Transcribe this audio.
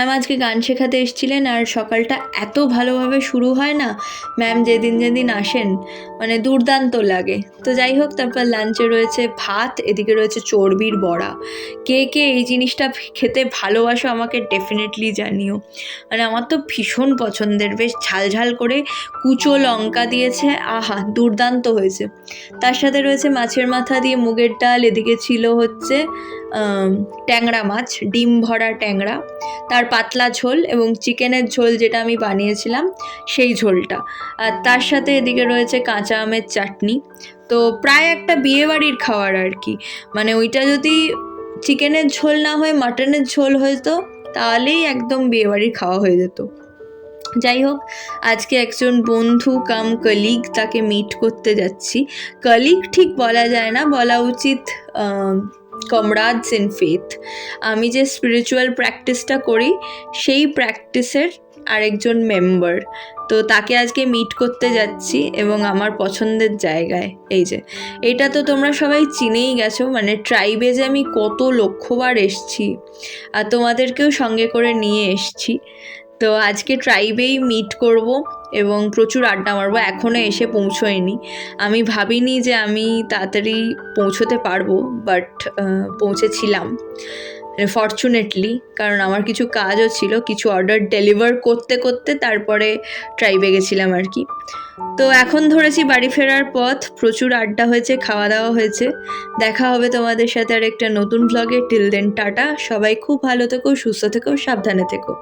Ma'am আজকে গান শেখাতে এসেছিলেন, আর সকালটা এত ভালোভাবে শুরু হয় না, ম্যাম যেদিন যেদিন আসেন মানে দুর্দান্ত লাগে। তো যাই হোক, তারপর লাঞ্চে রয়েছে ভাত, এদিকে রয়েছে চর্বির বড়া। কে কে এই জিনিসটা খেতে ভালোবাসো আমাকে ডেফিনেটলি জানিও। মানে আমার তো ভীষণ পছন্দের, বেশ ঝাল ঝাল করে কুচো লঙ্কা দিয়েছে, আহা দুর্দান্ত হয়েছে। তার সাথে রয়েছে মাছের মাথা দিয়ে মুগের ডাল, এদিকে ছিল হচ্ছে ট্যাংরা মাছ, ডিম ভরা ট্যাংরা, তার পাতলা ঝোল এবং চিকেনের ঝোল যেটা আমি বানিয়েছিলাম সেই ঝোলটা। আর তার সাথে এদিকে রয়েছে কাঁচা আমের চাটনি। তো প্রায় একটা বিয়েবাড়ির খাওয়ার আর কি। মানে ওইটা যদি চিকেনের ঝোল না হয়ে মাটনের ঝোল হতো তাহলেই একদম বিয়েবাড়ির খাওয়া হয়ে যেত। যাই হোক, আজকে একজন বন্ধু কাম কলিগ, তাকে মিট করতে যাচ্ছি। কলিগ ঠিক বলা যায় না, বলা উচিত কমরাডস ইন ফেথ। আমি যে স্পিরিচুয়াল প্র্যাকটিসটা করি সেই প্র্যাকটিসের আরেকজন মেম্বার। তো তাকে আজকে মিট করতে যাচ্ছি এবং আমার পছন্দের জায়গায়। এই যে এটা তো তোমরা সবাই চিনেই গেছো, মানে ট্রাইবে যে আমি কত লক্ষবার এসছি আর তোমাদেরকেও সঙ্গে করে নিয়ে এসছি। তো আজকে ট্রাইবেই মিট করব এবং প্রচুর আড্ডা মারবো। এখনও এসে পৌঁছোয়নি, আমি ভাবিনি যে আমি তাড়াতাড়ি পৌঁছোতে পারবো, বাট পৌঁছেছিলাম ফরচুনেটলি, কারণ আমার কিছু কাজও ছিল, কিছু অর্ডার ডেলিভার করতে করতে তারপরে ট্রাইবে গেছিলাম আর কি। তো এখন ধরেছি বাড়ি ফেরার পথ, প্রচুর আড্ডা হয়েছে, খাওয়া দাওয়া হয়েছে। দেখা হবে তোমাদের সাথে আর একটা নতুন ব্লগে। টিল দেন টাটা, সবাই খুব ভালো থেকো, সুস্থ থেকো, সাবধানে থেকো।